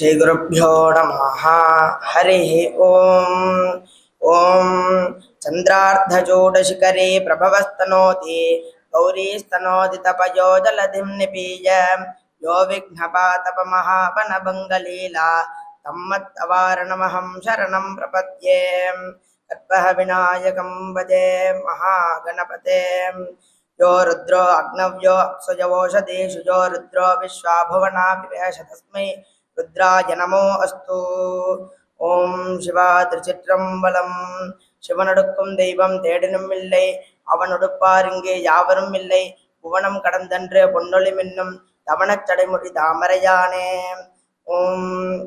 श्री गुरुभ्यो नमः। हरिः ओम्। ओं चन्द्रार्धचूडशिखरे प्रभवस्तनोति गौरीस्तनोति तपयो जलधिं निपीय यो विघ्नपातपमहापनभङ्गलीला तम्मत्तवारणमहं शरणं प्रपद्ये। कल्पः विनायकं भजे महागणपते। यो रुद्रो अग्नव्यो अक्षयवोषधीषु यो रुद्रो विश्वाभुवनाभिवेश तस्मै रुद्राय नमो अस्तु। ஓம் சிவா திருச்சிற்றம்பலம். சிவனொடுக்கும் தெய்வம் தேடினும் இல்லை, அவனொடுப்பார் இங்கே யாவரும் இல்லை. புவனம் கடந்தன்று பொன்னொழி மின்னும் தவணச் சடைமொழி தாமரையானே. ஓம்.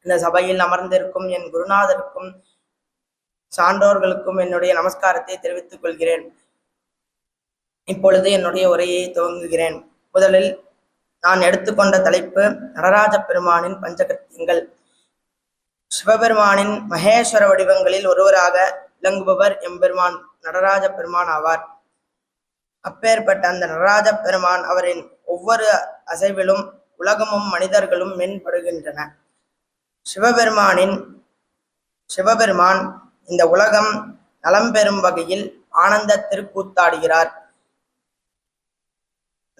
இந்த சபையில் அமர்ந்திருக்கும் என் குருநாதருக்கும் சான்றோர்களுக்கும் என்னுடைய நமஸ்காரத்தை தெரிவித்துக் கொள்கிறேன். இப்பொழுது என்னுடைய உரையை துவங்குகிறேன். முதலில் நான் எடுத்துக்கொண்ட தலைப்பு நடராஜ பெருமானின் பஞ்சகத்தியங்கள். சிவபெருமானின் மகேஸ்வர வடிவங்களில் ஒருவராக விளங்குபவர் எம்பெருமான் நடராஜ பெருமான் ஆவார். அப்பேற்பட்ட அந்த நடராஜ பெருமான் அவரின் ஒவ்வொரு அசைவிலும் உலகமும் மனிதர்களும் மென்படுகின்றன. சிவபெருமான் இந்த உலகம் நலம் பெறும் வகையில் ஆனந்த திருக்கூத்தாடுகிறார்.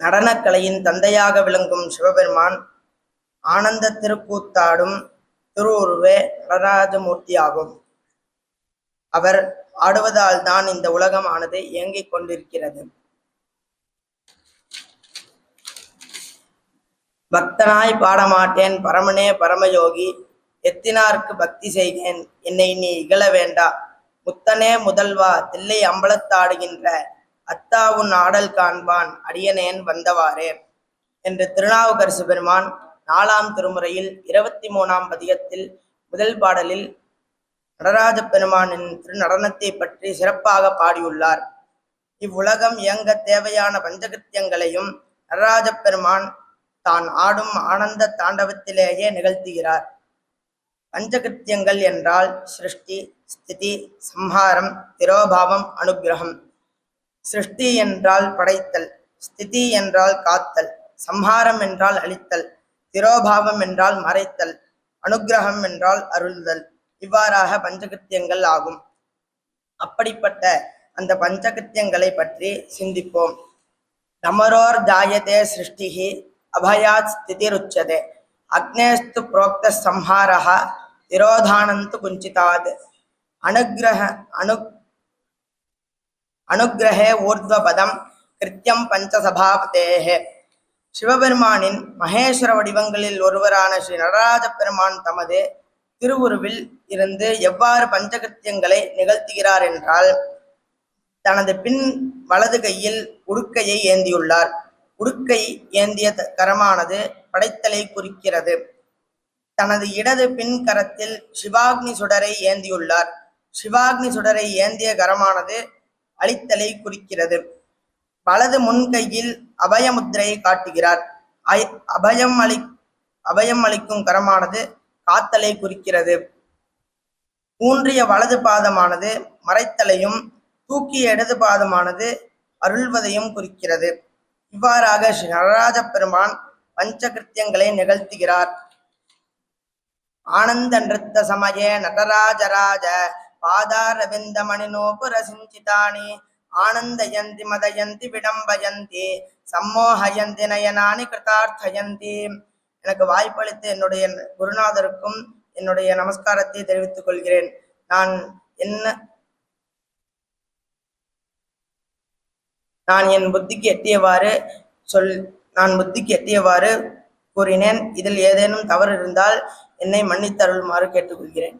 நடனக்கலையின் தந்தையாக விளங்கும் சிவபெருமான் ஆனந்த திருக்கூத்தாடும் திருவுருவே நடராஜமூர்த்தி ஆகும். அவர் ஆடுவதால் தான் இந்த உலகம் ஆனது இயங்கிக் கொண்டிருக்கிறது. பக்தனாய் பாடமாட்டேன் பரமனே பரமயோகி, எத்தினார்க்கு பக்தி செய்கேன் என்னை நீ இகழ வேண்டா. முத்தனே முதல்வா தில்லை அம்பலத்தாடுகின்ற அத்தாவுன் ஆடல் காண்பான் அடியனேன் வந்தவாறே என்று திருநாவுக்கரசு பெருமான் 4ஆம் திருமுறையில் 23ஆம் பதிகத்தில் முதல் பாடலில் நடராஜ பெருமானின் திருநடனத்தை பற்றி சிறப்பாக பாடியுள்ளார். இவ்வுலகம் இயங்க தேவையான பஞ்சகிருத்தியங்களையும் நடராஜ பெருமான் தான் ஆடும் ஆனந்த தாண்டவத்திலேயே நிகழ்த்துகிறார். பஞ்சகிருத்தியங்கள் என்றால் சிருஷ்டி, ஸ்திதி, சம்ஹாரம், திரோபாவம், அனுகிரகம். சிருஷ்டி என்றால் படைத்தல், ஸ்திதி என்றால் காத்தல், சம்ஹாரம் என்றால் அழித்தல், திரோபாவம் என்றால் மறைத்தல், அனுகிரகம் என்றால் அருள்தல். இவ்வாறாக பஞ்சகிருத்தியங்கள் ஆகும். அப்படிப்பட்ட அந்த பஞ்சகிருத்தியங்களை பற்றி சிந்திப்போம். நமரோர் ஜாயதே சிருஷ்டிஹி அபயாத் ஸ்திதிருச்சதே அக்னேஸ்து புரோக்த சம்ஹாரஹ திரோதானந்து குஞ்சிதாத் அனுகிரகே ஊர்த்வபதம் கிருத்தியம் பஞ்சசபாபதேஹே. சிவபெருமானின் மகேஸ்வர வடிவங்களில் ஒருவரான ஸ்ரீ நடராஜ பெருமான் தமது திருவுருவில் இருந்து எவ்வாறு பஞ்சகிருத்தியங்களை நிகழ்த்துகிறார் என்றால், தனது பின் வலது கையில் உடுக்கையை ஏந்தியுள்ளார். உடுக்கை ஏந்திய கரமானது படைத்தலை குறிக்கிறது. தனது இடது பின் கரத்தில் சிவாக்னி சுடரை ஏந்தியுள்ளார். சிவாக்னி சுடரை ஏந்திய கரமானது அழித்தலை குறிக்கிறது. வலது முன்கையில் அபயமுத்திரையை காட்டுகிறார். அபயம் அளிக்கும் கரமானது காத்தலை குறிக்கிறது. ஊன்றிய வலது பாதமானது மறைத்தலையும் தூக்கிய இடது பாதமானது அருள்வதையும் குறிக்கிறது. இவ்வாறாக ஸ்ரீ நடராஜ பெருமான் பஞ்சகிருத்தியங்களை நிகழ்த்துகிறார். ஆனந்த நிறுத்த சமயே நடராஜராஜ பாதாரவிந்த மணிநோபுர சிஞ்சிதானி ஆனந்தயந்தி மதயந்தி விடம்பயந்தி சம்மோஹயந்தி நயனானி கிருதார்த்தயந்தி. எனக்கு வாய்ப்பளித்து என்னுடைய குருநாதருக்கும் என்னுடைய நமஸ்காரத்தை தெரிவித்துக் கொள்கிறேன். நான் என் புத்திக்கு எட்டியவாறு கூறினேன். இதில் ஏதேனும் தவறு இருந்தால் என்னை மன்னித்தருளுமாறு கேட்டுக்கொள்கிறேன்.